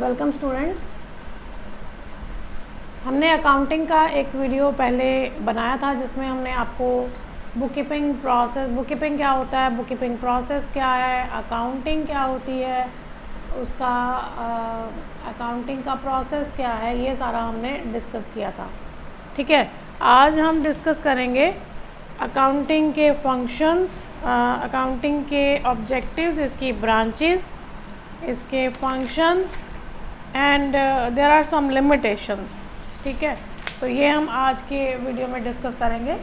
Welcome students. हमने accounting का एक वीडियो पहले बनाया था जिसमें हमने आपको book keeping process, book keeping क्या होता है, बुक कीपिंग प्रोसेस क्या है, अकाउंटिंग क्या होती है, उसका अकाउंटिंग का प्रोसेस क्या है, ये सारा हमने डिस्कस किया था। ठीक है, आज हम डिस्कस करेंगे अकाउंटिंग के फंक्शंस, अकाउंटिंग के ऑब्जेक्टिव्स, इसकी ब्रांचेस, इसके functions and there are some limitations. ठीक है, तो ये हम आज के वीडियो में डिस्कस करेंगे।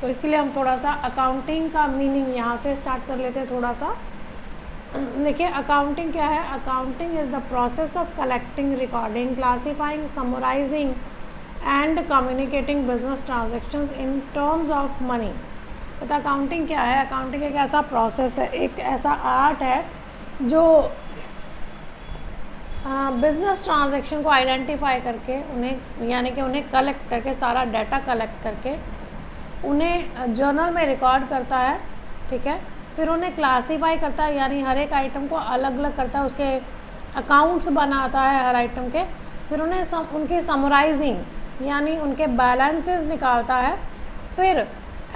तो इसके लिए हम थोड़ा सा अकाउंटिंग का मीनिंग यहाँ से स्टार्ट कर लेते हैं। थोड़ा सा देखिए, अकाउंटिंग क्या है। Accounting is the process of collecting, recording, classifying, summarising and communicating business transactions in terms of money. तो अकाउंटिंग क्या है? अकाउंटिंग एक ऐसा प्रोसेस है, एक ऐसा आर्ट है जो बिज़नेस ट्रांजैक्शन को आइडेंटिफाई करके उन्हें, यानी कि उन्हें कलेक्ट करके, सारा डाटा कलेक्ट करके उन्हें जर्नल में रिकॉर्ड करता है। ठीक है, फिर उन्हें क्लासीफाई करता है, यानी हर एक आइटम को अलग अलग करता है, उसके अकाउंट्स बनाता है हर आइटम के। फिर उन्हें उनकी समराइजिंग, यानी उनके बैलेंसेस निकालता है। फिर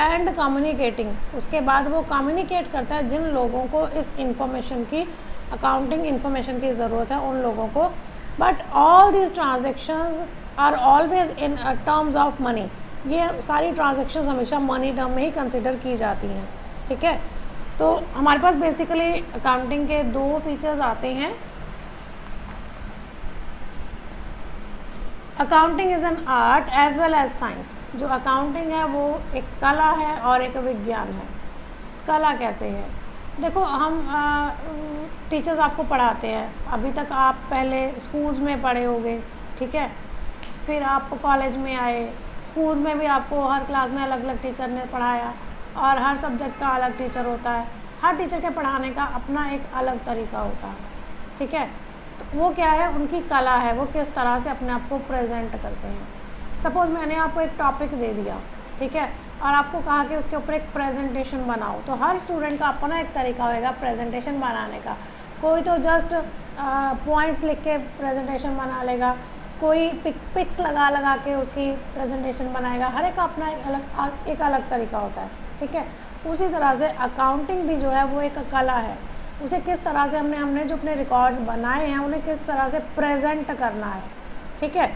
एंड कम्युनिकेटिंग, उसके बाद वो कम्युनिकेट करता है जिन लोगों को इस इंफॉर्मेशन की, अकाउंटिंग इन्फॉर्मेशन की ज़रूरत है, उन लोगों को। But all these transactions are always in terms of money. ये सारी ट्रांजेक्शन्स हमेशा मनी टर्म में ही कंसिडर की जाती हैं। ठीक है, तो हमारे पास बेसिकली अकाउंटिंग के दो फीचर्स आते हैं। Accounting is an art as well as science. जो अकाउंटिंग है वो एक कला है और एक विज्ञान है। कला कैसे है? देखो, हम टीचर्स आपको पढ़ाते हैं, अभी तक आप पहले स्कूल्स में पढ़े होंगे। ठीक है, फिर आप कॉलेज में आए, स्कूल्स में भी आपको हर क्लास में अलग अलग टीचर ने पढ़ाया और हर सब्जेक्ट का अलग टीचर होता है। हर टीचर के पढ़ाने का अपना एक अलग तरीका होता है। ठीक है, तो वो क्या है, उनकी कला है, वो किस तरह से अपने आप को प्रेजेंट करते हैं। सपोज़ मैंने आपको एक टॉपिक दे दिया, ठीक है, और आपको कहा कि उसके ऊपर एक प्रेजेंटेशन बनाओ, तो हर स्टूडेंट का अपना एक तरीका होगा प्रेजेंटेशन बनाने का। कोई तो जस्ट पॉइंट्स लिख के प्रेजेंटेशन बना लेगा, कोई पिक्स लगा लगा के उसकी प्रेजेंटेशन बनाएगा। हर एक का अपना एक अलग तरीका होता है। ठीक है, उसी तरह से अकाउंटिंग भी जो है वो एक कला है। उसे किस तरह से हमने जो अपने रिकॉर्ड्स बनाए हैं उन्हें किस तरह से प्रेजेंट करना है। ठीक है,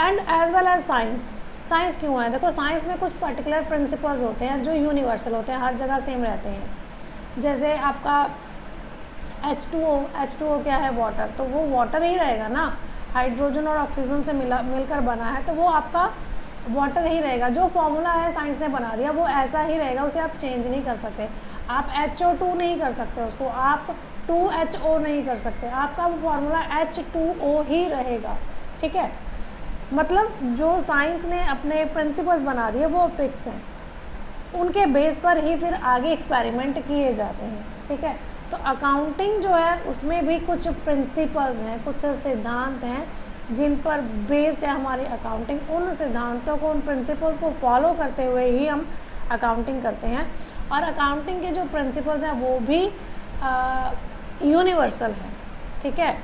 and as well as science. Science क्यों है? देखो, साइंस में कुछ पर्टिकुलर प्रिंसिपल्स होते हैं जो यूनिवर्सल होते हैं, हर जगह सेम रहते हैं। जैसे आपका H2O क्या है? वाटर, तो वो वाटर ही रहेगा ना, हाइड्रोजन और ऑक्सीजन से मिलकर बना है, तो वो आपका वाटर ही रहेगा। जो फॉर्मूला है साइंस ने बना दिया वो ऐसा ही रहेगा, उसे आप चेंज नहीं कर सकते। आप HO2 नहीं कर सकते उसको, आप 2HO नहीं कर सकते, आपका वो फार्मूला H2O ही रहेगा। ठीक है, मतलब जो साइंस ने अपने प्रिंसिपल्स बना दिए वो फिक्स हैं, उनके बेस पर ही फिर आगे एक्सपेरिमेंट किए जाते हैं। ठीक है, तो अकाउंटिंग जो है उसमें भी कुछ प्रिंसिपल्स हैं, कुछ सिद्धांत हैं जिन पर बेस्ड है हमारी अकाउंटिंग। उन सिद्धांतों को, उन प्रिंसिपल्स को फॉलो करते हुए ही हम अकाउंटिंग करते हैं। और अकाउंटिंग के जो प्रिंसिपल्स हैं वो भी यूनिवर्सल हैं। ठीक है,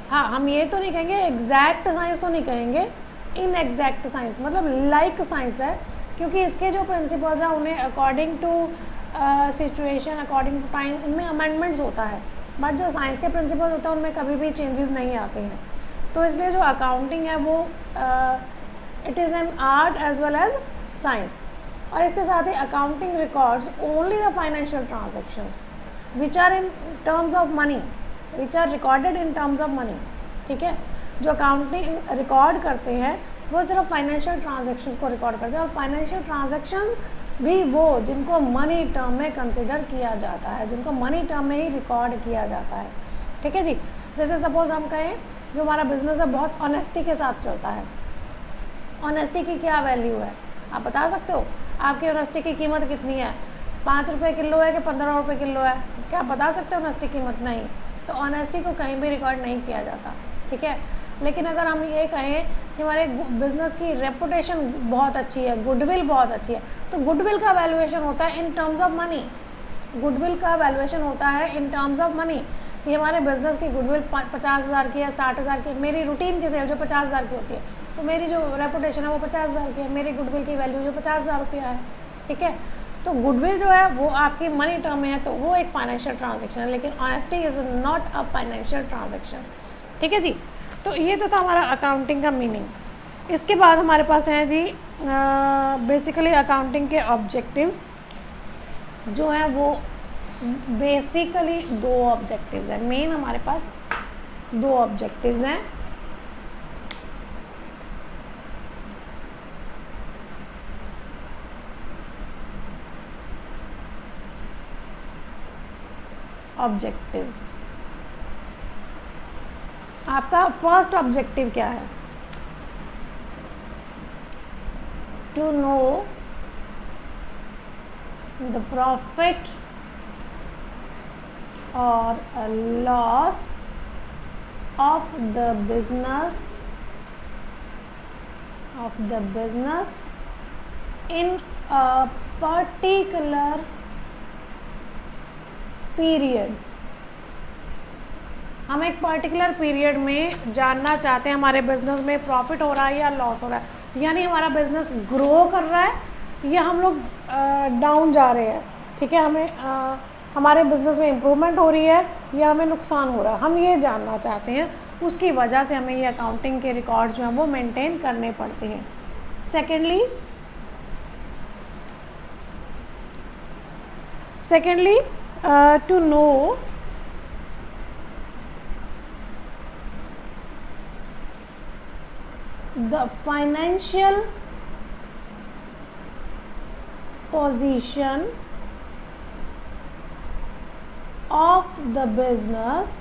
हाँ, हम ये तो नहीं कहेंगे, एग्जैक्ट साइंस तो नहीं कहेंगे, इन एग्जैक्ट साइंस मतलब लाइक साइंस है, क्योंकि इसके जो प्रिंसिपल्स हैं उन्हें according to situation, according to time, इनमें अमेंडमेंट्स होता है। बट जो साइंस के प्रिंसिपल्स होते हैं उनमें कभी भी चेंजेस नहीं आते हैं। तो इसलिए जो अकाउंटिंग है वो it is an art as well as science. और इसके साथ ही accounting records only the financial transactions which are in terms of money, which are recorded in terms of money. ठीक है, जो अकाउंटिंग रिकॉर्ड करते हैं वो सिर्फ फाइनेंशियल ट्रांजेक्शन्स को रिकॉर्ड करते हैं, और फाइनेंशियल ट्रांजेक्शन्स भी वो जिनको मनी टर्म में कंसिडर किया जाता है, जिनको मनी टर्म में ही रिकॉर्ड किया जाता है। ठीक है जी, जैसे सपोज़ हम कहें जो हमारा बिजनेस है बहुत ऑनेस्टी के साथ चलता है। ऑनेस्टी की क्या वैल्यू है आप बता सकते हो? आपकी ऑनेस्टी की कीमत कितनी है? 5 रुपये किलो है कि 15 रुपये किलो है? क्या आप बता सकते हो ऑनेस्टी कीमत? नहीं। तो ऑनेस्टी को कहीं भी रिकॉर्ड नहीं किया जाता। ठीक है, लेकिन अगर हम ये कहें कि हमारे बिज़नेस की रेपुटेशन बहुत अच्छी है, गुडविल बहुत अच्छी है, तो गुडविल का वैल्यूएशन होता है इन टर्म्स ऑफ मनी। गुडविल का वैल्यूएशन होता है इन टर्म्स ऑफ मनी। कि हमारे बिजनेस की गुडविल 50,000 की है, 60,000 की है, मेरी रूटीन की सेल जो 50,000 की होती है, तो मेरी जो रेपुटेशन है वो 50,000 की है, मेरी गुडविल की वैल्यू जो 50,000 रुपया है, ठीक है। तो गुडविल जो है वो आपकी मनी टर्म में है, तो वो एक फाइनेंशियल ट्रांजेक्शन है, लेकिन honesty is not a financial transaction, ठीक है जी। तो ये तो था हमारा अकाउंटिंग का मीनिंग। इसके बाद हमारे पास हैं जी बेसिकली अकाउंटिंग के ऑब्जेक्टिव्स जो हैं वो बेसिकली 2 ऑब्जेक्टिव्स हैं। मेन हमारे पास 2 ऑब्जेक्टिव्स हैं। ऑब्जेक्टिव्स, आपका फर्स्ट ऑब्जेक्टिव क्या है? टू नो द प्रॉफिट और loss of the business in a particular period. हम एक पर्टिकुलर पीरियड में जानना चाहते हैं हमारे बिजनेस में प्रॉफिट हो रहा है या लॉस हो रहा है, यानी हमारा बिजनेस ग्रो कर रहा है या हम लोग डाउन जा रहे हैं, ठीक है। हमें हमारे बिजनेस में इम्प्रूवमेंट हो रही है या हमें नुकसान हो रहा है, हम ये जानना चाहते हैं। उसकी वजह से हमें ये अकाउंटिंग के रिकॉर्ड जो हैं वो मेंटेन करने पड़ते हैं। Secondly to know the financial position of the business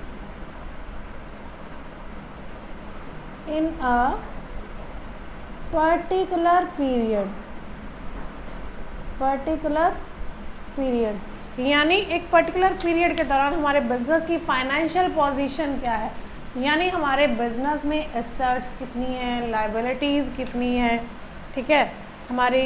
in a particular period, यानी एक पर्टिकुलर पीरियड के दौरान हमारे बिजनेस की फाइनेंशियल पोजीशन क्या है, यानी हमारे बिजनेस में एसेट्स कितनी हैं, लायबिलिटीज़ कितनी हैं, ठीक है। हमारी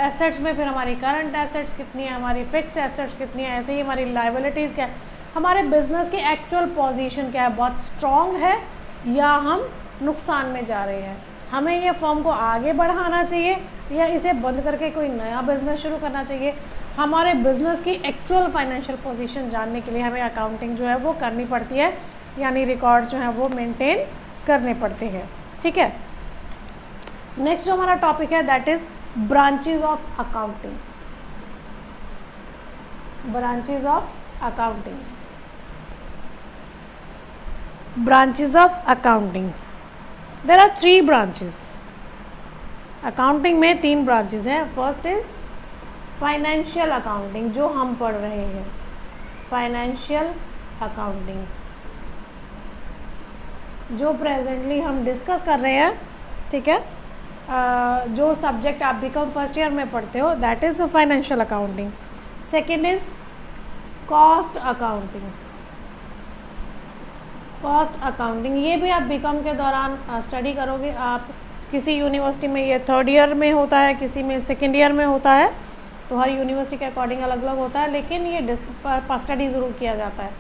एसेट्स में फिर हमारी करंट एसेट्स कितनी है, हमारी फिक्स्ड एसेट्स कितनी है, ऐसे ही हमारी लायबिलिटीज़ क्या है, हमारे बिजनेस की एक्चुअल पोजीशन क्या है, बहुत स्ट्रॉन्ग है या हम नुकसान में जा रहे हैं, हमें ये फर्म को आगे बढ़ाना चाहिए या इसे बंद करके कोई नया बिजनेस शुरू करना चाहिए। हमारे बिजनेस की एक्चुअल फाइनेंशियल पोजीशन जानने के लिए हमें अकाउंटिंग जो है वो करनी पड़ती है, यानी रिकॉर्ड जो है वो मेंटेन करने पड़ते हैं, ठीक है। नेक्स्ट जो हमारा टॉपिक है that is branches of accounting. Branches of accounting, branches of accounting, there are 3 branches. Accounting में 3 ब्रांचेस हैं। फर्स्ट इज फाइनेंशियल अकाउंटिंग, जो हम पढ़ रहे हैं, फाइनेंशियल अकाउंटिंग जो प्रेजेंटली हम डिस्कस कर रहे हैं, ठीक है। जो सब्जेक्ट आप बीकॉम फर्स्ट ईयर में पढ़ते हो that is financial accounting. Second is cost accounting. Cost accounting ये भी आप बीकॉम के दौरान स्टडी करोगे। आप किसी यूनिवर्सिटी में ये 3rd ईयर में होता है, किसी में 2nd ईयर में होता है, तो हर यूनिवर्सिटी के अकॉर्डिंग अलग अलग होता है, लेकिन ये स्टडी ज़रूर किया जाता है।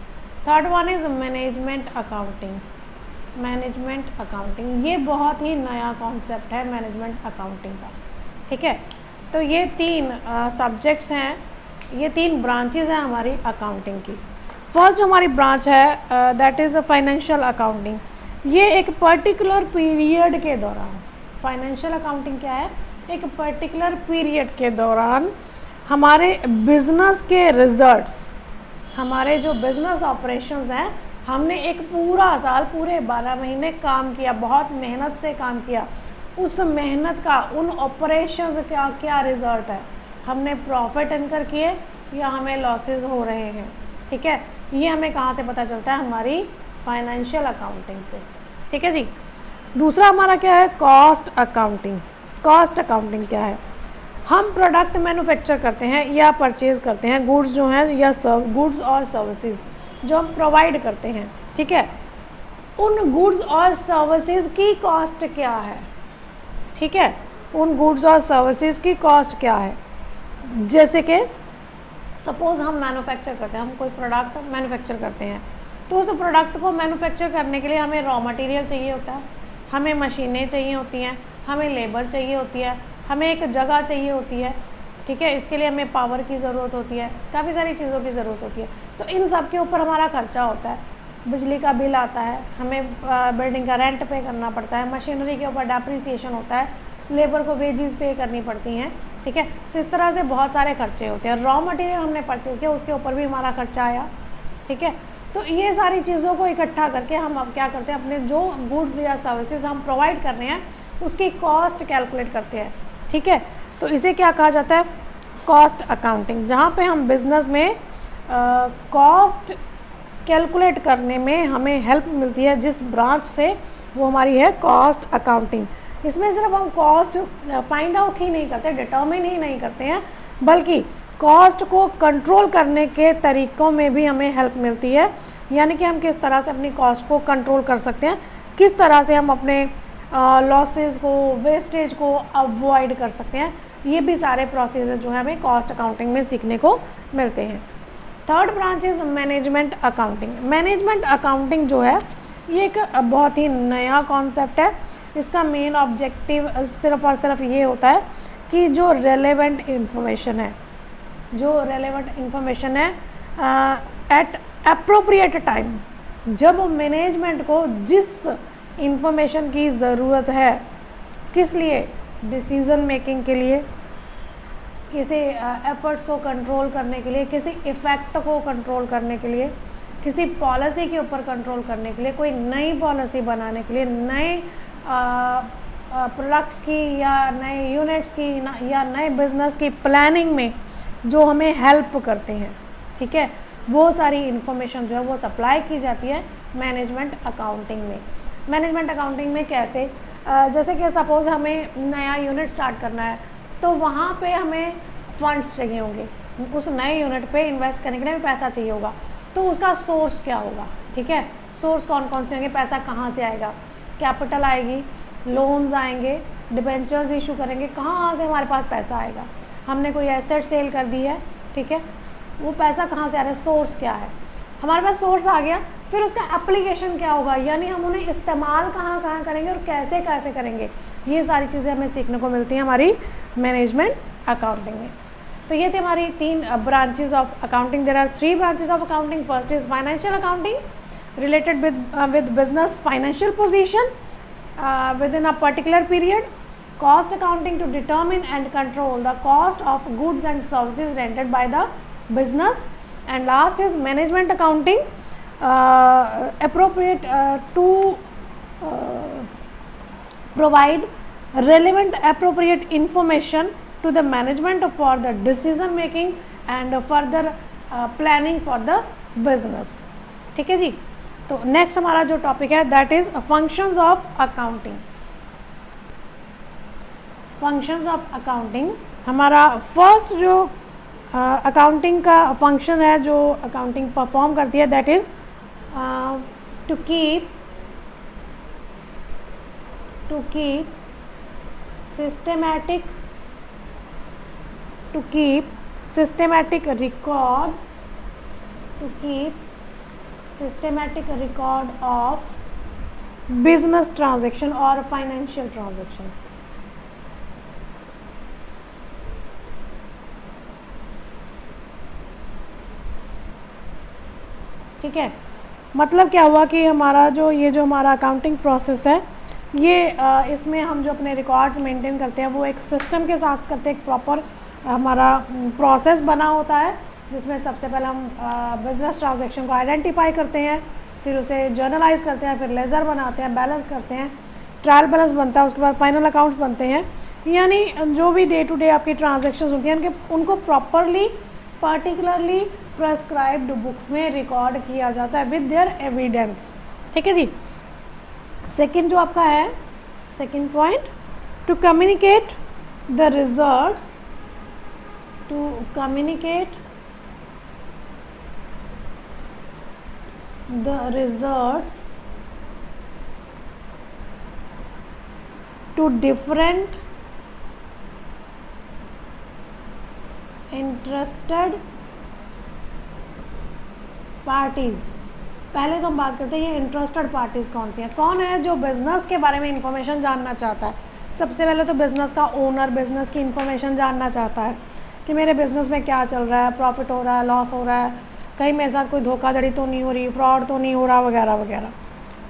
Third one is management accounting. Management accounting ये बहुत ही नया कॉन्सेप्ट है मैनेजमेंट अकाउंटिंग का, ठीक है। तो ये 3 सब्जेक्ट्स हैं, ये 3 ब्रांचेस हैं हमारी अकाउंटिंग की। फर्स्ट जो हमारी ब्रांच है दैट इज़ फाइनेंशियल अकाउंटिंग। ये एक पर्टिकुलर पीरियड के दौरान, फाइनेंशियल अकाउंटिंग क्या है, एक पर्टिकुलर पीरियड के दौरान हमारे बिजनेस के रिजल्ट्स, हमारे जो बिजनेस ऑपरेशंस हैं, हमने एक पूरा साल, पूरे 12 महीने काम किया, बहुत मेहनत से काम किया, उस मेहनत का, उन ऑपरेशंस का क्या रिजल्ट है, हमने प्रॉफिट इनकर किए या हमें लॉसेस हो रहे हैं, ठीक है। ये हमें कहाँ से पता चलता है, हमारी फाइनेंशियल अकाउंटिंग से, ठीक है जी। दूसरा हमारा क्या है, कॉस्ट अकाउंटिंग। कॉस्ट अकाउंटिंग क्या है, हम प्रोडक्ट मैन्युफैक्चर करते हैं या परचेज़ करते हैं, गुड्स जो हैं या गुड्स और सर्विसेज जो हम प्रोवाइड करते हैं, ठीक है। उन गुड्स और सर्विसेज की कॉस्ट क्या है, ठीक है, उन गुड्स और सर्विसेज की कॉस्ट क्या है। जैसे कि सपोज़ हम मैन्युफैक्चर करते हैं, हम कोई प्रोडक्ट मैन्युफैक्चर करते हैं, तो उस प्रोडक्ट को मैन्युफैक्चर करने के लिए हमें रॉ मटेरियल चाहिए होता है, हमें मशीनें चाहिए होती हैं, हमें लेबर चाहिए होती है, हमें एक जगह चाहिए होती है, ठीक है। इसके लिए हमें पावर की ज़रूरत होती है, काफ़ी सारी चीज़ों की ज़रूरत होती है। तो इन सब के ऊपर हमारा खर्चा होता है, बिजली का बिल आता है, हमें बिल्डिंग का रेंट पे करना पड़ता है, मशीनरी के ऊपर डेप्रिसिएशन होता है, लेबर को वेजेस पे करनी पड़ती हैं, ठीक है। तो इस तरह से बहुत सारे खर्चे होते हैं। रॉ मटेरियल हमने परचेज़ किया, उसके ऊपर भी हमारा खर्चा आया, ठीक है। तो ये सारी चीज़ों को इकट्ठा करके हम अब क्या करते हैं, अपने जो गुड्स या सर्विसेज हम प्रोवाइड कर रहे हैं उसकी कॉस्ट कैलकुलेट करते हैं, ठीक है। तो इसे क्या कहा जाता है, कॉस्ट अकाउंटिंग, जहाँ पे हम बिजनेस में कॉस्ट कैलकुलेट करने में हमें हेल्प मिलती है जिस ब्रांच से, वो हमारी है कॉस्ट अकाउंटिंग। इसमें सिर्फ हम कॉस्ट फाइंड आउट ही नहीं करते, डिटर्मिन ही नहीं करते हैं, बल्कि कॉस्ट को कंट्रोल करने के तरीक़ों में भी हमें हेल्प मिलती है। यानी कि हम किस तरह से अपनी कॉस्ट को कंट्रोल कर सकते हैं, किस तरह से हम अपने लॉसेस को, वेस्टेज को अवॉइड कर सकते हैं। ये भी सारे प्रोसीजर जो है हमें कॉस्ट अकाउंटिंग में सीखने को मिलते हैं। Third branch is management accounting. Management accounting जो है ये एक बहुत ही नया कॉन्सेप्ट है। इसका मेन ऑब्जेक्टिव सिर्फ और सिर्फ ये होता है कि जो रेलेवेंट इंफॉर्मेशन है एट अप्रोप्रिएट टाइम, जब मैनेजमेंट को जिस इंफॉर्मेशन की ज़रूरत है, किस लिए, डिसीज़न मेकिंग के लिए, किसी एफर्ट्स को कंट्रोल करने के लिए, किसी इफ़ेक्ट को कंट्रोल करने के लिए, किसी पॉलिसी के ऊपर कंट्रोल करने के लिए, कोई नई पॉलिसी बनाने के लिए, नए प्रोडक्ट्स की या नए यूनिट्स की या नए बिजनेस की प्लानिंग में जो हमें हेल्प करते हैं, ठीक है, वो सारी इन्फॉर्मेशन जो है वो सप्लाई की जाती है मैनेजमेंट अकाउंटिंग में। मैनेजमेंट अकाउंटिंग में कैसे, जैसे कि सपोज़ हमें नया यूनिट स्टार्ट करना है, तो वहाँ पे हमें फंड्स चाहिए होंगे, उस नए यूनिट पे इन्वेस्ट करने के लिए भी पैसा चाहिए होगा। तो उसका सोर्स क्या होगा, ठीक है, सोर्स कौन कौन से होंगे, पैसा कहाँ से आएगा, कैपिटल आएगी, लोन्स आएंगे, डिबेंचर्स इशू करेंगे, कहाँ से हमारे पास पैसा आएगा, हमने कोई एसेट सेल कर दी है, ठीक है, वो पैसा कहाँ से आ रहा है, सोर्स क्या है, हमारे पास सोर्स आ गया, फिर उसका एप्लीकेशन क्या होगा, यानी हम उन्हें इस्तेमाल कहाँ कहाँ करेंगे और कैसे कैसे करेंगे। ये सारी चीज़ें हमें सीखने को मिलती हैं हमारी मैनेजमेंट अकाउंटिंग में। तो ये थी हमारी 3 branches of accounting. There are 3 branches of accounting. First is financial accounting related with business financial position within a particular period. Cost accounting to determine and control the cost of goods and services rendered by the business. And last is management accounting, appropriate to provide relevant appropriate information to the management for the decision making and further planning for the business. ठीक है जी। तो next हमारा जो topic है that is functions of accounting. Functions of accounting हमारा first जो accounting का function है जो अकाउंटिंग परफॉर्म करती है that is to keep systematic record of business transaction or financial transaction. ठीक है, मतलब क्या हुआ कि हमारा जो हमारा अकाउंटिंग प्रोसेस है ये इसमें हम जो अपने रिकॉर्ड्स मेंटेन करते हैं वो एक सिस्टम के साथ करते हैं। एक प्रॉपर हमारा प्रोसेस बना होता है जिसमें सबसे पहले हम बिजनेस ट्रांजैक्शन को आइडेंटिफाई करते हैं, फिर उसे जर्नलाइज करते हैं, फिर लेज़र बनाते हैं, बैलेंस करते हैं, ट्रायल बैलेंस बनता है, उसके बाद फाइनल अकाउंट्स बनते हैं। यानी जो भी डे टू डे आपकी ट्रांजैक्शंस होती हैं उनको प्रॉपरली पर्टिकुलरली प्रेस्क्राइब्ड बुक्स में रिकॉर्ड किया जाता है विद देयर एविडेंस। ठीक है जी। सेकंड जो आपका है second point, to communicate the results to different interested parties पहले तो हम बात करते हैं ये इंटरेस्टेड पार्टीज़ कौन सी हैं। कौन है जो बिज़नेस के बारे में इंफॉर्मेशन जानना चाहता है? सबसे पहले तो बिज़नेस का ओनर बिज़नेस की इंफॉर्मेशन जानना चाहता है कि मेरे बिज़नेस में क्या चल रहा है, प्रॉफिट हो रहा है, लॉस हो रहा है, कहीं मेरे साथ कोई धोखाधड़ी तो नहीं हो रही, फ्रॉड तो नहीं हो रहा, वगैरह वगैरह।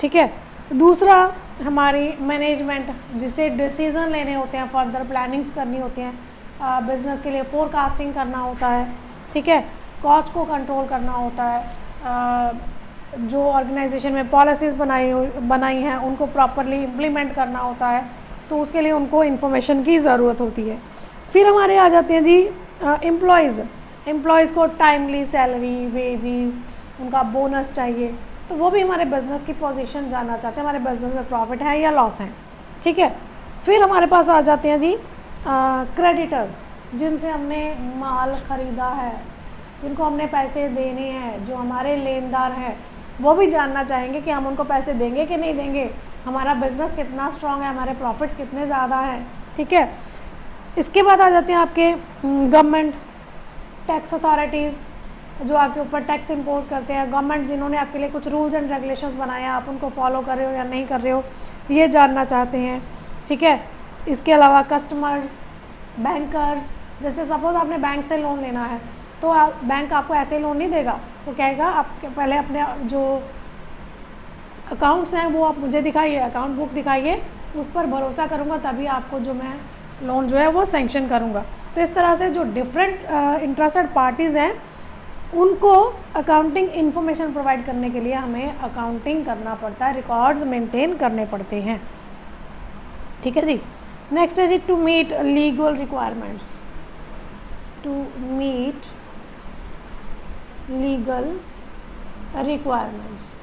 ठीक है। दूसरा हमारी मैनेजमेंट, जिसे डिसीज़न लेने होते हैं, फर्दर प्लानिंग्स करनी होती हैं, बिज़नेस के लिए फोरकास्टिंग करना होता है। ठीक है। कॉस्ट को कंट्रोल करना होता है, जो ऑर्गेनाइजेशन में पॉलिसीज़ बनाई हैं उनको प्रॉपरली इम्प्लीमेंट करना होता है, तो उसके लिए उनको इन्फॉर्मेशन की ज़रूरत होती है। फिर हमारे आ जाते हैं जी एम्प्लॉयज़ को टाइमली सैलरी, वेजेस, उनका बोनस चाहिए, तो वो भी हमारे बिज़नेस की पोजीशन जानना चाहते हैं, हमारे बिज़नेस में प्रॉफिट है या लॉस है। ठीक है। फिर हमारे पास आ जाते हैं जी क्रेडिटर्स, जिनसे हमने माल ख़रीदा है, जिनको हमने पैसे देने हैं, जो हमारे लेनदार हैं, वो भी जानना चाहेंगे कि हम उनको पैसे देंगे कि नहीं देंगे, हमारा बिज़नेस कितना स्ट्रॉन्ग है, हमारे प्रॉफिट्स कितने ज़्यादा हैं। ठीक है। इसके बाद आ जाते हैं आपके गवर्नमेंट टैक्स अथॉरिटीज़, जो आपके ऊपर टैक्स इम्पोज करते हैं, गवर्नमेंट जिन्होंने आपके लिए कुछ रूल्स एंड रेगुलेशंस बनाए हैं, आप उनको फॉलो कर रहे हो या नहीं कर रहे हो, ये जानना चाहते हैं। ठीक है। इसके अलावा कस्टमर्स, बैंकर्स, जैसे सपोज़ आपने बैंक से लोन लेना है, तो बैंक आपको ऐसे लोन नहीं देगा, वो कहेगा आपके पहले अपने जो अकाउंट्स हैं वो आप मुझे दिखाइए, अकाउंट बुक दिखाइए, उस पर भरोसा करूँगा तभी आपको जो मैं लोन जो है वो सैंक्शन करूँगा। तो इस तरह से जो डिफरेंट इंटरेस्टेड पार्टीज़ हैं उनको अकाउंटिंग इन्फॉर्मेशन प्रोवाइड करने के लिए हमें अकाउंटिंग करना पड़ता है, रिकॉर्ड्स मेंटेन करने पड़ते हैं। ठीक है जी। नेक्स्ट है जी to meet legal requirements, to meet legal requirements.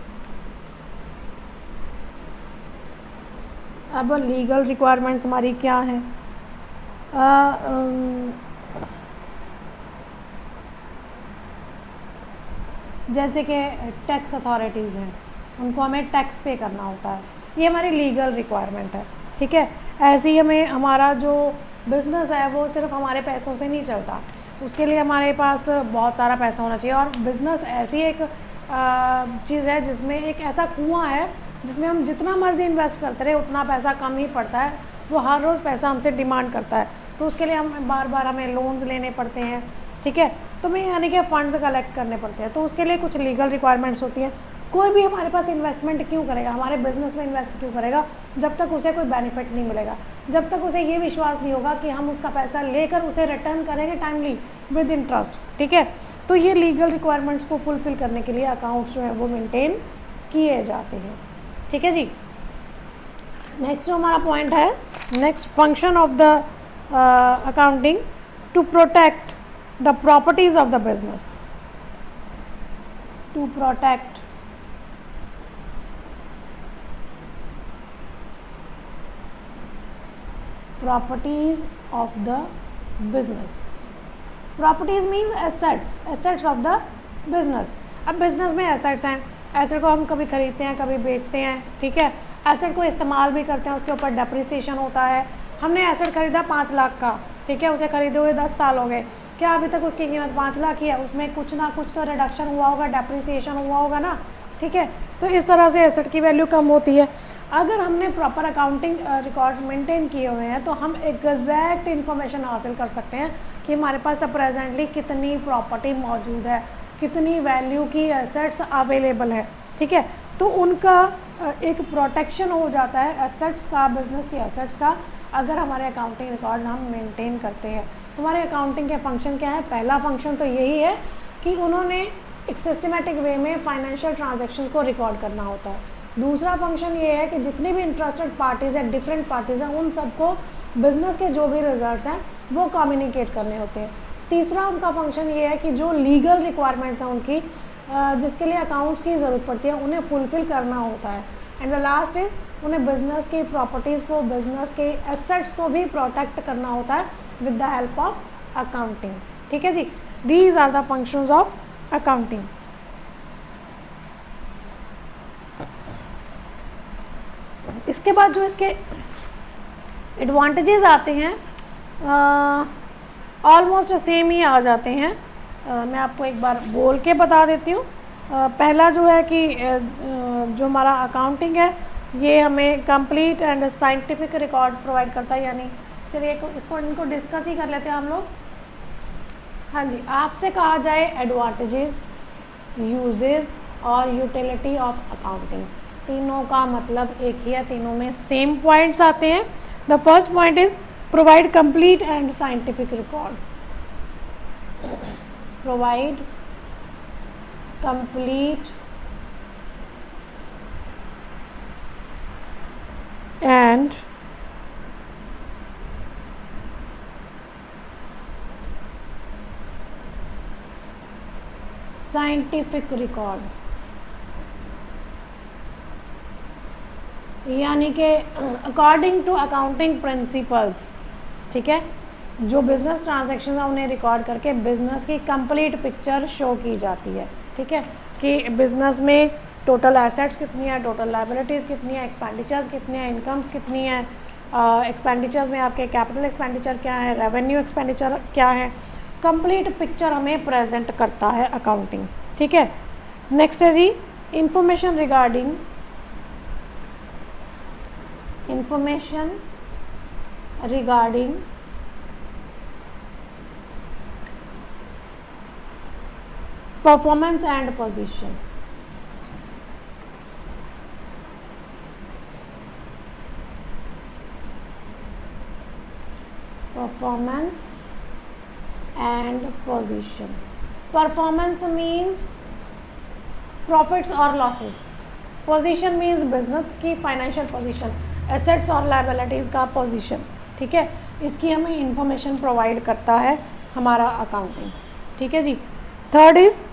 अब लीगल रिक्वायरमेंट्स हमारी क्या हैं? जैसे कि टैक्स अथॉरिटीज़ हैं, उनको हमें टैक्स पे करना होता है, ये हमारी लीगल रिक्वायरमेंट है। ठीक है। ऐसे ही हमें हमारा जो बिज़नेस है वो सिर्फ हमारे पैसों से नहीं चलता, उसके लिए हमारे पास बहुत सारा पैसा होना चाहिए। और बिज़नेस ऐसी एक चीज़ है जिसमें एक ऐसा कुआं है जिसमें हम जितना मर्जी इन्वेस्ट करते रहे उतना पैसा कम ही पड़ता है, वो हर रोज़ पैसा हमसे डिमांड करता है, तो उसके लिए हम बार बार हमें लोन्स लेने पड़ते हैं। ठीक है। तो मैं यानी कि फ़ंड्स कलेक्ट करने पड़ते हैं, तो उसके लिए कुछ लीगल रिक्वायरमेंट्स होती हैं। कोई भी हमारे पास इन्वेस्टमेंट क्यों करेगा, हमारे बिज़नेस में इन्वेस्ट क्यों करेगा, जब तक उसे कोई बेनिफिट नहीं मिलेगा, जब तक उसे ये विश्वास नहीं होगा कि हम उसका पैसा लेकर उसे रिटर्न करेंगे टाइमली विद इंटरेस्ट। ठीक है। तो ये लीगल रिक्वायरमेंट्स को फुलफ़िल करने के लिए अकाउंट्स जो है वो मेंटेन किए जाते हैं। ठीक है जी। नेक्स्ट जो हमारा पॉइंट है, next function of the accounting to protect the properties of the business, to protect properties of the business. Properties means assets, assets of the business. अब बिजनेस में एसेट्स हैं, एसेट को हम कभी खरीदते हैं कभी बेचते हैं। ठीक है। एसेट को इस्तेमाल भी करते हैं, उसके ऊपर डेप्रिसिएशन होता है। हमने एसेट खरीदा 5 लाख का, ठीक है, उसे खरीदे हुए 10 साल हो गए, क्या अभी तक उसकी कीमत 5 लाख ही है? उसमें कुछ ना कुछ तो रिडक्शन हुआ होगा, डेप्रिसिएशन हुआ होगा ना। ठीक है। तो इस तरह से एसेट की वैल्यू कम होती है। अगर हमने प्रॉपर अकाउंटिंग रिकॉर्ड्स मेंटेन किए हुए हैं तो हम एग्जैक्ट इन्फॉर्मेशन हासिल कर सकते हैं कि हमारे पास प्रेजेंटली कितनी प्रॉपर्टी मौजूद है, कितनी वैल्यू की एसेट्स अवेलेबल है। ठीक है। तो उनका एक प्रोटेक्शन हो जाता है एसेट्स का, बिजनेस की एसेट्स का, अगर हमारे अकाउंटिंग रिकॉर्ड्स हम मेंटेन करते हैं। तुम्हारे अकाउंटिंग के फंक्शन क्या है? पहला फंक्शन तो यही है कि उन्होंने एक सिस्टमेटिक वे में फाइनेंशियल ट्रांजैक्शंस को रिकॉर्ड करना होता है। दूसरा फंक्शन ये है कि जितनी भी इंटरेस्टेड पार्टीज़ हैं, डिफरेंट पार्टीज़ हैं, उन सबको बिज़नेस के जो भी रिजल्ट्स हैं वो कम्युनिकेट करने होते हैं। तीसरा उनका फंक्शन ये है कि जो लीगल रिक्वायरमेंट्स हैं उनकी, जिसके लिए अकाउंट्स की ज़रूरत पड़ती है, उन्हें फुलफ़िल करना होता है। एंड द लास्ट इज़ उन्हें बिज़नेस की प्रॉपर्टीज़ को, बिज़नेस के एसेट्स को भी प्रोटेक्ट करना होता है with the help of accounting. ठीक है जी। These are the functions of accounting. इसके बाद जो इसके एडवांटेजेस आते हैं ऑलमोस्ट सेम ही आ जाते हैं। मैं आपको एक बार बोल के बता देती हूँ पहला जो है कि जो हमारा अकाउंटिंग है ये हमें complete and scientific records provide करता है, यानी चलिए इसको इनको डिस्कस ही कर लेते हैं हम लोग। हाँ जी, आपसे कहा जाए एडवांटेजेस, यूजेस और यूटिलिटी ऑफ अकाउंटिंग, तीनों का मतलब एक ही है, तीनों में सेम पॉइंट्स आते हैं। The first point is provide complete and scientific record, provide complete and scientific record, यानी कि अकॉर्डिंग टू अकाउंटिंग प्रिंसिपल्स, ठीक है, जो बिजनेस ट्रांजैक्शन है उन्हें रिकॉर्ड करके बिजनेस की कंप्लीट पिक्चर शो की जाती है, ठीक है, कि बिजनेस में टोटल एसेट्स कितनी है, टोटल लायबिलिटीज़ कितनी है, एक्सपेंडिचर्स कितनी है, इनकम्स कितनी है, एक्सपेंडिचर्स में आपके कैपिटल एक्सपेंडिचर क्या है, रेवेन्यू एक्सपेंडिचर क्या है, कंप्लीट पिक्चर हमें प्रेजेंट करता है अकाउंटिंग, ठीक है। नेक्स्ट है जी information regarding performance and position, performance and position. Performance means profits और लॉसेस, पोजीशन मीन्स बिजनेस की फाइनेंशियल पोजीशन, एसेट्स और लायबिलिटीज़ का पोजीशन, ठीक है, इसकी हमें इंफॉर्मेशन प्रोवाइड करता है हमारा अकाउंटिंग, ठीक है जी। Third is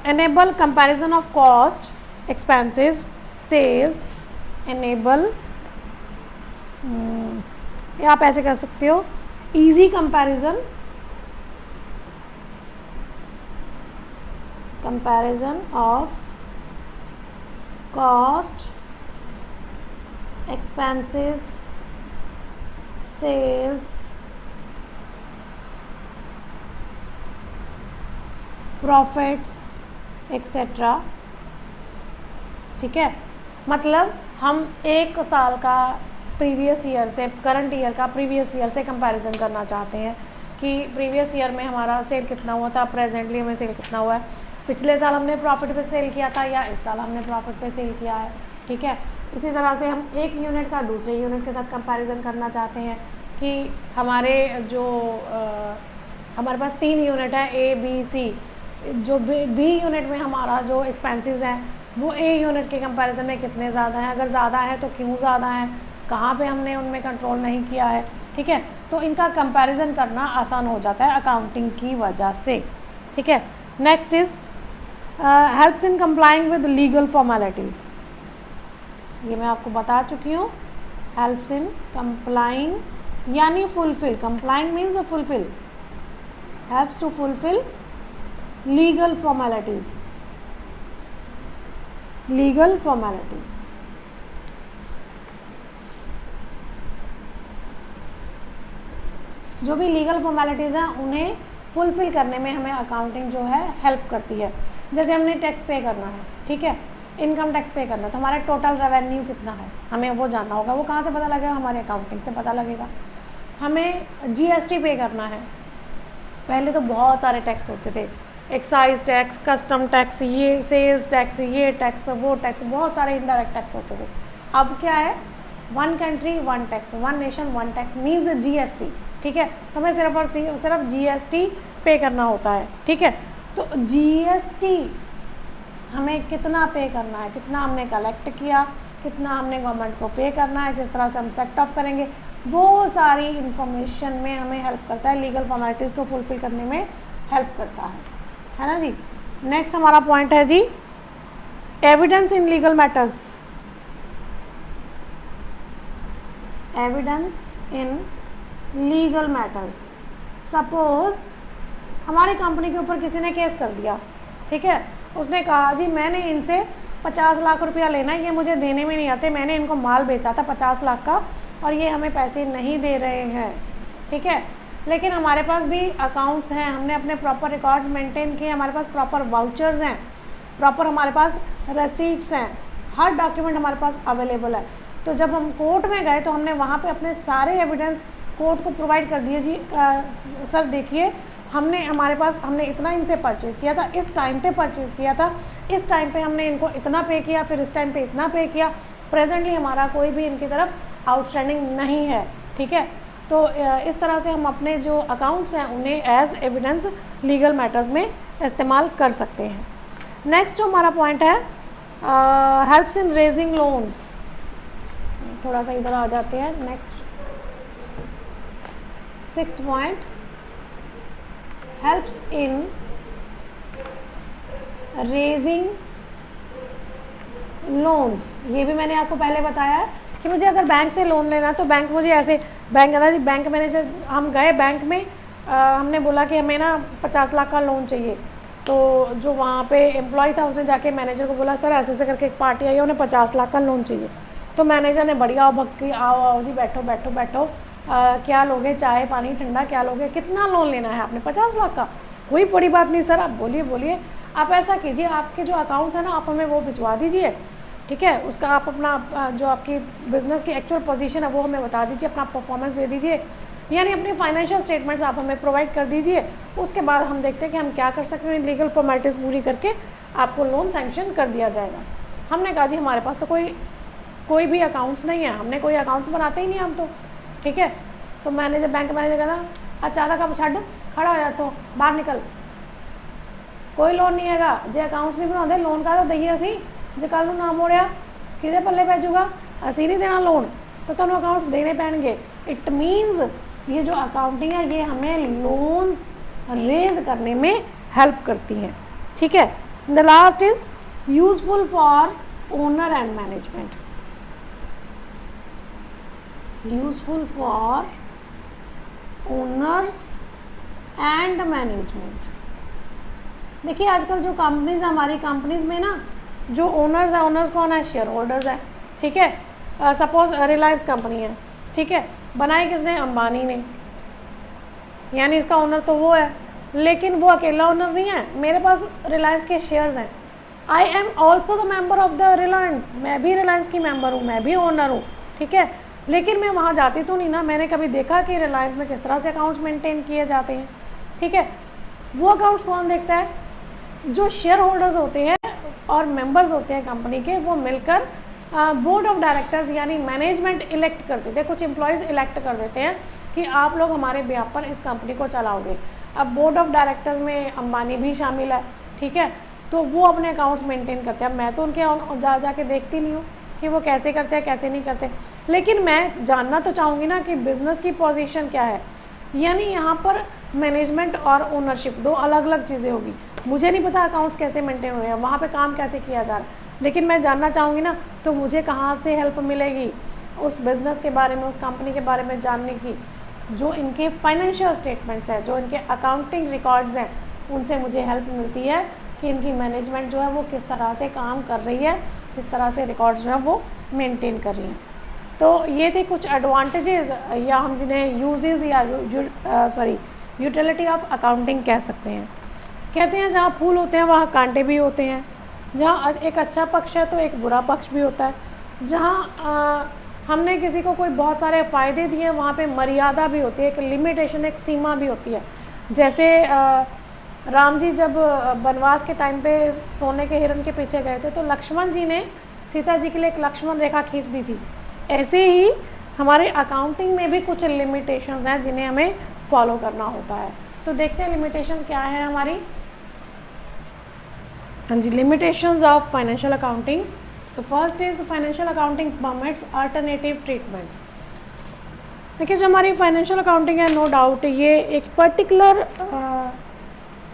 enable comparison of cost, expenses, sales, enable या आप ऐसे कर सकते हो easy comparison of cost, expenses, sales, profits etcetera, ठीक है। मतलब हम एक साल का प्रीवियस ईयर से, करंट ईयर का प्रीवियस ईयर से कंपैरिजन करना चाहते हैं कि प्रीवियस ईयर में हमारा सेल कितना हुआ था, प्रेजेंटली हमें सेल कितना हुआ है, पिछले साल हमने प्रॉफिट पे सेल किया था या इस साल हमने प्रॉफिट पे सेल किया है, ठीक है। इसी तरह से हम एक यूनिट का दूसरे यूनिट के साथ कंपैरिजन करना चाहते हैं कि हमारे जो हमारे पास 3 यूनिट है ए बी सी, जो बी यूनिट में हमारा जो एक्सपेंसेस हैं वो ए यूनिट के कंपैरिजन में कितने ज़्यादा हैं, अगर ज़्यादा है तो क्यों ज़्यादा है, कहाँ पे हमने उनमें कंट्रोल नहीं किया है, ठीक है। तो इनका कंपैरिजन करना आसान हो जाता है अकाउंटिंग की वजह से, ठीक है। Next is helps in complying with legal formalities, ये मैं आपको बता चुकी हूँ। हेल्प्स इन कंप्लाइंग यानी fulfil, complying means fulfil, helps to fulfil legal formalities, legal formalities. जो भी लीगल फॉर्मेलिटीज़ हैं उन्हें फुलफिल करने में हमें अकाउंटिंग जो है हेल्प करती है। जैसे हमने टैक्स पे करना है, ठीक है, इनकम टैक्स पे करना है, तो हमारा टोटल रेवेन्यू कितना है हमें वो जानना होगा। वो कहाँ से पता लगेगा? हमारे अकाउंटिंग से पता लगेगा। हमें जीएसटी पे करना है, पहले तो बहुत सारे टैक्स होते थे, एक्साइज टैक्स, कस्टम टैक्स, ये सेल्स टैक्स, ये टैक्स, वो टैक्स, बहुत सारे इनडायरेक्ट टैक्स होते थे। अब क्या है? One country one tax, one nation one tax means GST, ठीक है। तो हमें सिर्फ और सिर्फ जीएसटी पे करना होता है, ठीक है। तो जीएसटी हमें कितना पे करना है, कितना हमने कलेक्ट किया, कितना हमने गवर्नमेंट को पे करना है, किस तरह से हम सेट ऑफ करेंगे, वो सारी इंफॉर्मेशन में हमें हेल्प करता है, लीगल फॉर्मेलिटीज़ को फुलफिल करने में हेल्प करता है ना जी। नेक्स्ट हमारा पॉइंट है जी evidence in legal matters, evidence in legal matters. Suppose हमारी कंपनी के ऊपर किसी ने केस कर दिया, ठीक है, उसने कहा जी मैंने इनसे 50 लाख रुपया लेना है, ये मुझे देने में नहीं आते, मैंने इनको माल बेचा था 50 लाख का और ये हमें पैसे नहीं दे रहे हैं, ठीक है। लेकिन हमारे पास भी अकाउंट्स हैं, हमने अपने प्रॉपर रिकॉर्ड्स मेंटेन किए, हमारे पास प्रॉपर वाउचर्स हैं, प्रॉपर हमारे पास रसीट्स हैं, हर डॉक्यूमेंट हमारे पास अवेलेबल है। तो जब हम कोर्ट में गए तो हमने वहाँ पे अपने सारे एविडेंस कोर्ट को प्रोवाइड कर दिए। जी सर देखिए, हमने इतना इनसे परचेज़ किया था, इस टाइम पे परचेज़ किया था, इस टाइम पे हमने इनको इतना पे किया, फिर इस टाइम पे इतना पे किया, प्रेजेंटली हमारा कोई भी इनकी तरफ आउटस्टैंडिंग नहीं है। ठीक है, तो इस तरह से हम अपने जो अकाउंट्स हैं उन्हें एज एविडेंस लीगल मैटर्स में इस्तेमाल कर सकते हैं। नेक्स्ट जो हमारा पॉइंट है, हेल्प्स इन रेजिंग लोन्स। थोड़ा सा इधर आ जाते हैं। Next 6 point, helps in raising loans. ये भी मैंने आपको पहले बताया है कि मुझे अगर बैंक से लोन लेना तो बैंक मुझे ऐसे, बैंक मैनेजर, हम गए बैंक में, हमने बोला कि हमें ना 50 लाख का लोन चाहिए। तो जो वहाँ पे एम्प्लॉय था उसने जाके मैनेजर को बोला सर ऐसे ऐसे करके एक पार्टी आई है, उन्हें 50 लाख का लोन चाहिए। तो मैनेजर ने बढ़िया भक्की, आओ आओ जी, बैठो बैठो बैठो, क्या लोगे, चाय पानी ठंडा क्या लोगे, कितना लोन लेना है आपने, 50 लाख का, कोई बड़ी बात नहीं सर, आप बोलिए बोलिए। आप ऐसा कीजिए, आपके जो अकाउंट्स हैं ना आप हमें वो भिजवा दीजिए, ठीक है, उसका आप अपना जो आपकी बिज़नेस की एक्चुअल पोजीशन है वो हमें बता दीजिए, अपना परफॉर्मेंस दे दीजिए, यानी अपनी फाइनेंशियल स्टेटमेंट्स आप हमें प्रोवाइड कर दीजिए। उसके बाद हम देखते हैं कि हम क्या कर सकते हैं, लीगल फॉर्मेलिटीज़ पूरी करके आपको लोन सैंक्शन कर दिया जाएगा। हमने कहा जी हमारे पास तो कोई भी अकाउंट्स नहीं है, हमने कोई अकाउंट्स बनाते ही नहीं हम तो, ठीक है। तो मैनेजर, बैंक मैनेजर कहता अचानक आप छड़ खड़ा हो जाते हो, बाहर निकल, कोई लोन नहीं हैगा जे अकाउंट्स नहीं बनाते, लोन का तो दईए असी, जे कल ना मोड़िया किदे पल्ले पै जूगा, असी नहीं देना लोन, तो तुहानू अकाउंट्स देने पैणगे। इट मीन्स ये जो अकाउंटिंग है ये हमें लोन रेज करने में हेल्प करती हैं, ठीक है। The last is useful for owner and management, useful for owners and management. देखिए आजकल जो कंपनीज है, हमारी कंपनीज में ना जो ओनर्स है, ओनर्स कौन है, शेयर होल्डर्स है, ठीक है। सपोज रिलायंस कंपनी है, ठीक है, बनाई किसने, अंबानी ने, यानी इसका ओनर तो वो है, लेकिन वो अकेला ओनर नहीं है, मेरे पास रिलायंस के शेयर्स हैं, I am also the member of the Reliance, मैं भी रिलायंस की मेंबर हूँ, मैं भी ओनर हूँ, ठीक है। लेकिन मैं वहाँ जाती तो नहीं ना, मैंने कभी देखा कि रिलायंस में किस तरह से अकाउंट्स मेंटेन किए जाते हैं, ठीक है। वो अकाउंट्स कौन देखता है, जो शेयर होल्डर्स होते हैं और मेंबर्स होते हैं कंपनी के, वो मिलकर बोर्ड ऑफ डायरेक्टर्स यानी मैनेजमेंट इलेक्ट कर देते हैं, कुछ एम्प्लॉयज़ इलेक्ट कर देते हैं कि आप लोग हमारे बिहाफ पर इस कंपनी को चलाओगे। अब बोर्ड ऑफ डायरेक्टर्स में अंबानी भी शामिल है, ठीक है, तो वो अपने अकाउंट्स मेंटेन करते हैं। अब मैं तो उनके जाके देखती नहीं हूँ कि वो कैसे करते हैं कैसे नहीं करते, लेकिन मैं जानना तो चाहूँगी ना कि बिज़नेस की पोजीशन क्या है, यानी यहाँ पर मैनेजमेंट और ओनरशिप दो अलग अलग चीज़ें होगी। मुझे नहीं पता अकाउंट्स कैसे मेंटेन हो रहे हैं, वहाँ पे काम कैसे किया जा रहा है, लेकिन मैं जानना चाहूँगी ना, तो मुझे कहाँ से हेल्प मिलेगी उस बिज़नेस के बारे में, उस कंपनी के बारे में जानने की। जो इनके फाइनेंशियल स्टेटमेंट्स हैं, जो इनके अकाउंटिंग रिकॉर्ड्स हैं, उनसे मुझे हेल्प मिलती है कि इनकी मैनेजमेंट जो है वो किस तरह से काम कर रही है, किस तरह से रिकॉर्ड्स जो है वो मेंटेन कर रही हैं। तो ये थे कुछ एडवांटेजेस, या हम जिन्हें यूजेस या यूटिलिटी ऑफ अकाउंटिंग कह सकते हैं। कहते हैं जहाँ फूल होते हैं वहाँ कांटे भी होते हैं, जहाँ एक अच्छा पक्ष है तो एक बुरा पक्ष भी होता है, जहाँ हमने किसी को कोई बहुत सारे फ़ायदे दिए वहाँ पे मर्यादा भी होती है, एक लिमिटेशन, एक सीमा भी होती है। जैसे राम जी जब वनवास के टाइम पे सोने के हिरण के पीछे गए थे तो लक्ष्मण जी ने सीता जी के लिए एक लक्ष्मण रेखा खींच दी थी। ऐसे ही हमारे अकाउंटिंग में भी कुछ लिमिटेशंस हैं जिन्हें हमें फॉलो करना होता है। तो देखते हैं लिमिटेशंस क्या है हमारी। हाँ जी, लिमिटेशंस ऑफ फाइनेंशियल अकाउंटिंग। तो first is financial accounting permits alternative treatments. देखिए जो हमारी फाइनेंशियल अकाउंटिंग है, नो डाउट ये एक पर्टिकुलर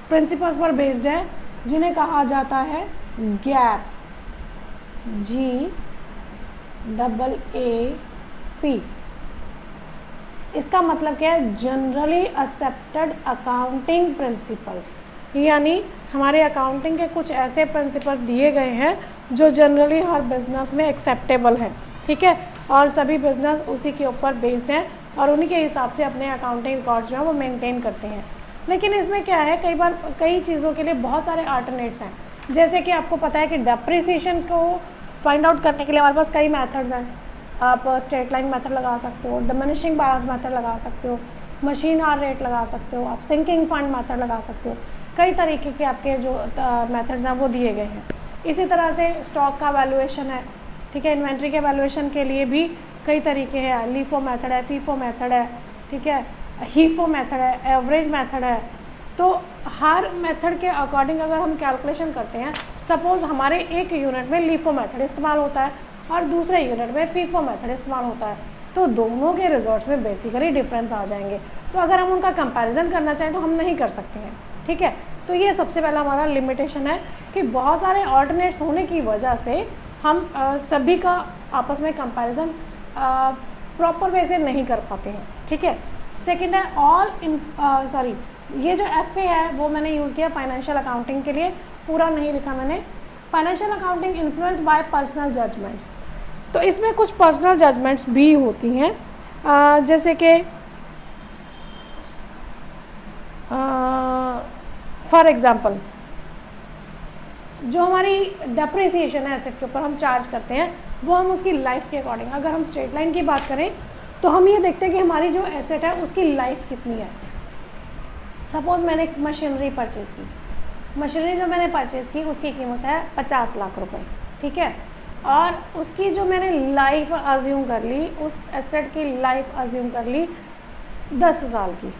प्रिंसिपल्स पर बेस्ड है जिन्हें कहा जाता है गैप, GAAP। इसका मतलब क्या है, जनरली एक्सेप्टेड अकाउंटिंग प्रिंसिपल्स, यानी हमारे अकाउंटिंग के कुछ ऐसे प्रिंसिपल्स दिए गए हैं जो जनरली हर बिजनेस में एक्सेप्टेबल है, ठीक है, और सभी बिजनेस उसी के ऊपर बेस्ड हैं, और उन्हीं के हिसाब से अपने अकाउंटिंग रिकॉर्ड्स जो है वो मेंटेन करते हैं। लेकिन इसमें क्या है, कई बार कई चीज़ों के लिए बहुत सारे अल्टरनेट्स हैं। जैसे कि आपको पता है कि डेप्रिसिएशन को फाइंड आउट करने के लिए हमारे पास कई मेथड्स हैं। आप स्ट्रेट लाइन मेथड लगा सकते हो, डिमिनिशिंग बैलेंस मेथड लगा सकते हो, मशीन आवर रेट लगा सकते हो, आप सिंकिंग फंड मेथड लगा सकते हो। कई तरीके के आपके जो मेथड्स हैं वो दिए गए हैं। इसी तरह से स्टॉक का वैल्यूएशन है, ठीक है। इन्वेंट्री के वैल्यूएशन के लिए भी कई तरीके हैं, लीफो मेथड है, फीफो मेथड है, ठीक है, हीफो मेथड है, एवरेज मेथड है। तो हर मेथड के अकॉर्डिंग अगर हम कैलकुलेशन करते हैं, सपोज़ हमारे एक यूनिट में लीफो मेथड इस्तेमाल होता है और दूसरे यूनिट में फीफो मेथड इस्तेमाल होता है, तो दोनों के रिजल्ट्स में बेसिकली डिफरेंस आ जाएंगे। तो अगर हम उनका कंपैरिजन करना चाहें तो हम नहीं कर सकते हैं, ठीक है। तो ये सबसे पहला हमारा लिमिटेशन है कि बहुत सारे ऑल्टरनेट्स होने की वजह से हम सभी का आपस में कंपैरिजन प्रॉपर वे से नहीं कर पाते हैं, ठीक है। सेकंड है ये जो FA है वो मैंने यूज़ किया फाइनेंशियल अकाउंटिंग के लिए, पूरा नहीं लिखा मैंने। Financial accounting influenced by personal judgements, तो इसमें कुछ पर्सनल जजमेंट्स भी होती हैं, जैसे कि फॉर एग्ज़ाम्पल जो हमारी डेप्रिसिएशन है एसेट के ऊपर हम चार्ज करते हैं, वो हम उसकी लाइफ के अकॉर्डिंग, अगर हम स्ट्रेट लाइन की बात करें तो हम ये देखते हैं कि हमारी जो एसेट है उसकी लाइफ कितनी है। सपोज़ मैंने एक मशीनरी परचेज़ की, मशीनरी जो मैंने परचेज़ की उसकी कीमत है 50 लाख रुपए, ठीक है। और उसकी जो मैंने लाइफ अज्यूम कर ली, उस एसेट की लाइफ अज्यूम कर ली 10 साल की,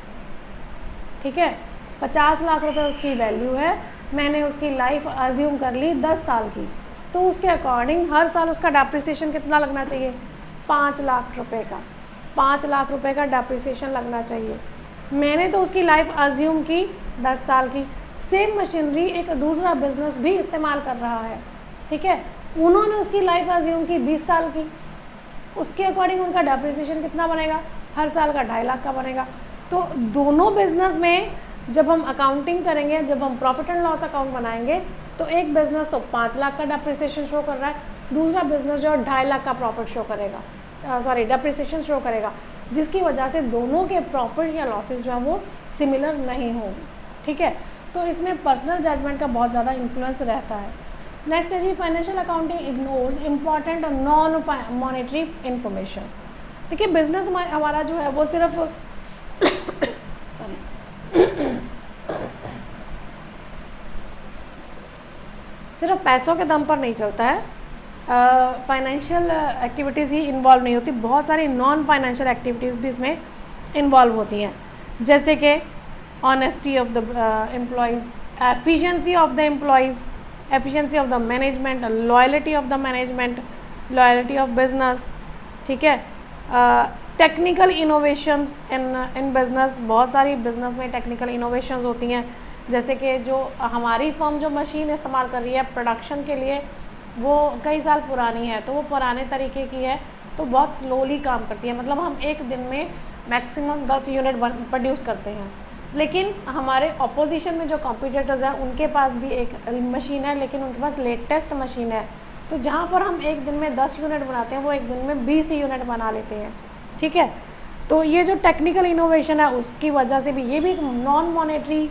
ठीक है। 50 लाख रुपए उसकी वैल्यू है, मैंने उसकी लाइफ अज्यूम कर ली 10 साल की, तो उसके अकॉर्डिंग हर साल उसका डेप्रिसिएशन कितना लगना चाहिए, 5 लाख रुपए का, 5 लाख रुपए का डेप्रिसिएशन लगना चाहिए। मैंने तो उसकी लाइफ अज्यूम की 10 साल की। सेम मशीनरी एक दूसरा बिजनेस भी इस्तेमाल कर रहा है, ठीक है, उन्होंने उसकी लाइफ अज्यूम की 20 साल की, उसके अकॉर्डिंग उनका डेप्रिसिएशन कितना बनेगा, हर साल का 2.5 लाख का बनेगा। तो दोनों बिजनेस में जब हम अकाउंटिंग करेंगे, जब हम प्रॉफिट एंड लॉस अकाउंट बनाएंगे, तो एक बिजनेस तो 5 लाख का डेप्रिसिएशन शो कर रहा है, दूसरा बिजनेस जो है 2.5 लाख का प्रॉफिट शो करेगा, डेप्रिसिएशन शो करेगा, जिसकी वजह से दोनों के प्रॉफिट या लॉसेस जो हैं वो सिमिलर नहीं होंगे, ठीक है। तो इसमें पर्सनल जजमेंट का बहुत ज़्यादा इन्फ्लुएंस रहता है। नेक्स्ट है जी, financial accounting ignores important non monetary information. देखिए बिजनेस हमारा जो है वो सिर्फ सिर्फ पैसों के दम पर नहीं चलता है, फाइनेंशियल एक्टिविटीज़ ही इन्वॉल्व नहीं होती, बहुत सारी नॉन फाइनेंशियल एक्टिविटीज़ भी इसमें इन्वॉल्व होती हैं, जैसे कि honesty of the employees, efficiency of the employees, efficiency of the management, loyalty of the management, loyalty of business, ठीक है। टेक्निकल इनोवेशंस इन बिजनेस, बहुत सारी बिजनेस में टेक्निकल इनोवेशंस होती हैं, जैसे कि जो हमारी फर्म जो मशीन इस्तेमाल कर रही है प्रोडक्शन के लिए, वो कई साल पुरानी है, तो वो पुराने तरीके की है, तो बहुत स्लोली काम करती है, मतलब हम एक दिन में मैक्सिमम 10 यूनिट प्रोड्यूस करते हैं। लेकिन हमारे ऑपोजिशन में जो कॉम्पिटिटर्स हैं उनके पास भी एक मशीन है, लेकिन उनके पास लेटेस्ट मशीन है, तो जहाँ पर हम एक दिन में 10 यूनिट बनाते हैं वो एक दिन में 20 यूनिट बना लेते हैं, ठीक है। तो ये जो टेक्निकल इनोवेशन है उसकी वजह से भी ये भी एक नॉन मॉनेटरी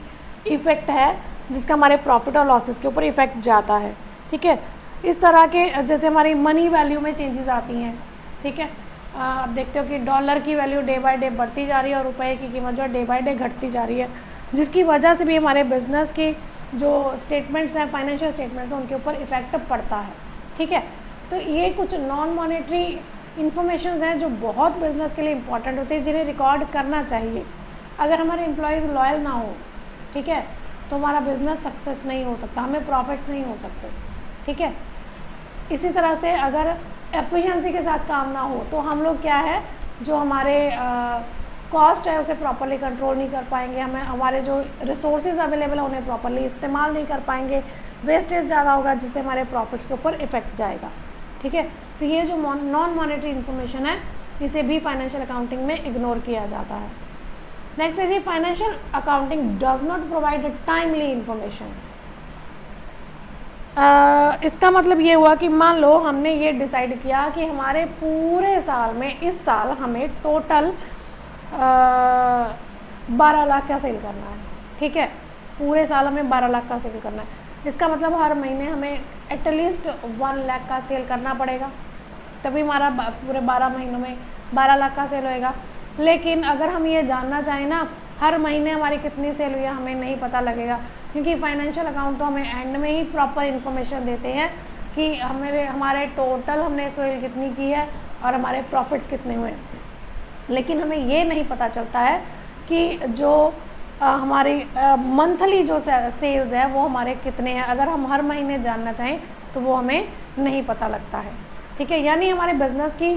इफ़ेक्ट है, जिसका हमारे प्रॉफिट और लॉसेस के ऊपर इफ़ेक्ट जाता है, ठीक है। इस तरह के जैसे हमारी मनी वैल्यू में चेंजेस आती हैं, ठीक है। आप देखते हो कि डॉलर की वैल्यू डे बाय डे बढ़ती जा रही है और रुपए की कीमत जो है डे बाय डे घटती जा रही है, जिसकी वजह से भी हमारे बिजनेस की जो स्टेटमेंट्स हैं, फाइनेंशियल स्टेटमेंट्स हैं, उनके ऊपर इफ़ेक्ट पड़ता है, ठीक है। तो ये कुछ नॉन मॉनेटरी इन्फॉर्मेशन हैं जो बहुत बिजनेस के लिए इंपॉर्टेंट होती है, जिन्हें रिकॉर्ड करना चाहिए। अगर हमारे एम्प्लॉयज़ लॉयल ना हो, ठीक है, तो हमारा बिजनेस सक्सेस नहीं हो सकता, हमें प्रॉफिट्स नहीं हो सकते, ठीक है। इसी तरह से अगर एफिशिएंसी के साथ काम ना हो तो हम लोग क्या है, जो हमारे कॉस्ट है उसे प्रॉपरली कंट्रोल नहीं कर पाएंगे, हमें हमारे जो रिसोर्सेज अवेलेबल है उन्हें प्रॉपरली इस्तेमाल नहीं कर पाएंगे, वेस्टेज ज़्यादा होगा जिससे हमारे प्रॉफिट्स के ऊपर इफेक्ट जाएगा, ठीक है। तो ये जो नॉन मॉनेटरी इन्फॉर्मेशन है इसे भी फाइनेंशियल अकाउंटिंग में इग्नोर किया जाता है। नेक्स्ट है जी, financial accounting does not provide timely information. इसका मतलब ये हुआ कि मान लो हमने ये डिसाइड किया कि हमारे पूरे साल में इस साल हमें टोटल 12 लाख का सेल करना है, ठीक है, पूरे साल हमें 12 लाख का सेल करना है। इसका मतलब हर महीने हमें एटलीस्ट 1 लाख का सेल करना पड़ेगा, तभी हमारा पूरे 12 महीनों में 12 लाख का सेल होएगा। लेकिन अगर हम ये जानना चाहें ना हर महीने हमारी कितनी सेल हुई है, हमें नहीं पता लगेगा, क्योंकि फाइनेंशियल अकाउंट तो हमें एंड में ही प्रॉपर इन्फॉर्मेशन देते हैं कि हमारे टोटल हमने सेल कितनी की है और हमारे प्रॉफिट्स कितने हुए। लेकिन हमें ये नहीं पता चलता है कि जो हमारी मंथली जो सेल्स है वो हमारे कितने हैं। अगर हम हर महीने जानना चाहें तो वो हमें नहीं पता लगता है, ठीक है। यानी हमारे बिजनेस की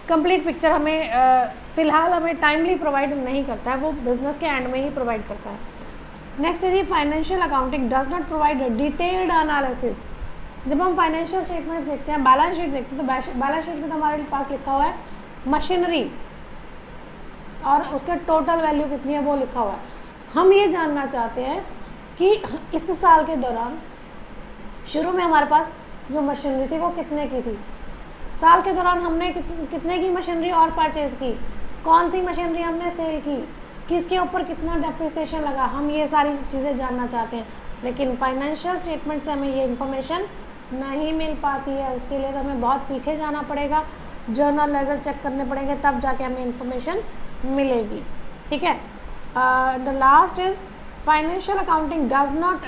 कंप्लीट पिक्चर हमें फ़िलहाल हमें टाइमली प्रोवाइड नहीं करता है, वो बिजनेस के एंड में ही प्रोवाइड करता है। नेक्स्ट है जी, financial accounting does not provide detailed analysis. जब हम फाइनेंशियल स्टेटमेंट्स देखते हैं, बैलेंस शीट देखते हैं, तो बैलेंस शीट में तो हमारे पास लिखा हुआ है मशीनरी और उसके टोटल वैल्यू कितनी है वो लिखा हुआ है। हम ये जानना चाहते हैं कि इस साल के दौरान शुरू में हमारे पास जो मशीनरी थी वो कितने की थी, साल के दौरान हमने कितने की मशीनरी और परचेज़ की, कौन सी मशीनरी हमने सेल की, किसके ऊपर कितना डेप्रिसिएशन लगा, हम ये सारी चीज़ें जानना चाहते हैं। लेकिन फाइनेंशियल स्टेटमेंट से हमें ये इन्फॉर्मेशन नहीं मिल पाती है, उसके लिए तो हमें बहुत पीछे जाना पड़ेगा, जर्नल लेजर चेक करने पड़ेंगे, तब जाके हमें इन्फॉर्मेशन मिलेगी, ठीक है। The last is financial accounting does not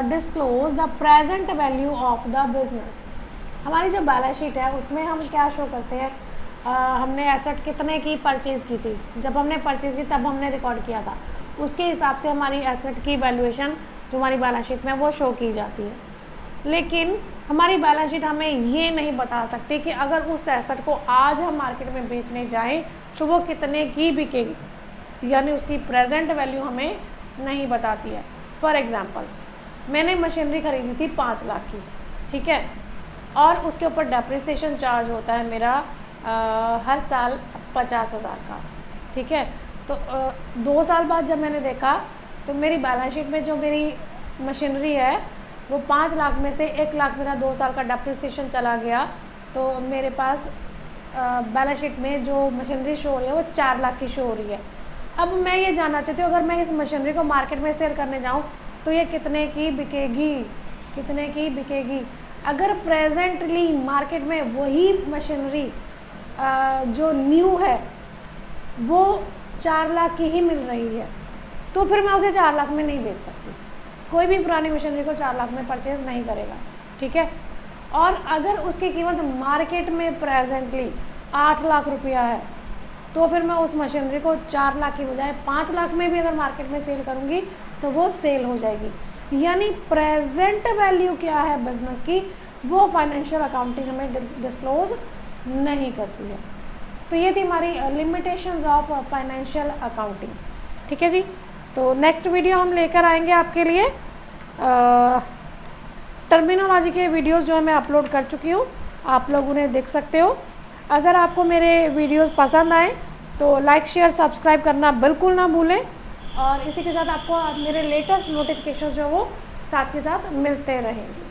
disclose the present value of the business. हमारी जो बैलेंस शीट है उसमें हम क्या शो करते हैं, हमने एसेट कितने की परचेज़ की थी, जब हमने परचेज़ की तब हमने रिकॉर्ड किया था, उसके हिसाब से हमारी एसेट की वैल्यूएशन जो हमारी बैलेंस शीट में वो शो की जाती है। लेकिन हमारी बैलेंस शीट हमें ये नहीं बता सकती कि अगर उस एसेट को आज हम मार्केट में बेचने जाएं तो वो कितने की बिकेगी, यानी उसकी प्रेजेंट वैल्यू हमें नहीं बताती है। फॉर एग्ज़ाम्पल, मैंने मशीनरी खरीदी थी 5 लाख की, ठीक है, और उसके ऊपर डेप्रिसिएशन चार्ज होता है मेरा हर साल 50,000 का, ठीक है। तो 2 साल बाद जब मैंने देखा तो मेरी बैलेंस शीट में जो मेरी मशीनरी है वो 5 लाख में से 1 लाख मेरा 2 साल का डेप्रिसिएशन चला गया, तो मेरे पास बैलेंस शीट में जो मशीनरी शो हो रही है वो 4 लाख की शो हो रही है। अब मैं ये जानना चाहती हूँ अगर मैं इस मशीनरी को मार्केट में सेल करने जाऊँ तो ये कितने की बिकेगी, कितने की बिकेगी। अगर प्रेजेंटली मार्केट में वही मशीनरी जो न्यू है वो 4 लाख की ही मिल रही है तो फिर मैं उसे 4 लाख में नहीं बेच सकती, कोई भी पुरानी मशीनरी को 4 लाख में परचेज़ नहीं करेगा, ठीक है। और अगर उसकी कीमत मार्केट में प्रेजेंटली 8 लाख रुपया है तो फिर मैं उस मशीनरी को 4 लाख की बजाय 5 लाख में भी अगर मार्केट में सेल करूँगी तो वो सेल हो जाएगी। यानी प्रेजेंट वैल्यू क्या है बिजनेस की वो फाइनेंशियल अकाउंटिंग हमें डिस्क्लोज नहीं करती है। तो ये थी हमारी लिमिटेशंस ऑफ फाइनेंशियल अकाउंटिंग, ठीक है जी। तो नेक्स्ट वीडियो हम लेकर आएंगे आपके लिए टर्मिनोलॉजी के वीडियोस जो मैं अपलोड कर चुकी हूँ, आप लोग उन्हें देख सकते हो। अगर आपको मेरे वीडियोस पसंद आए तो लाइक शेयर सब्सक्राइब करना बिल्कुल ना भूलें, और इसी के साथ आपको मेरे लेटेस्ट नोटिफिकेशन जो वो साथ के साथ मिलते रहेंगे।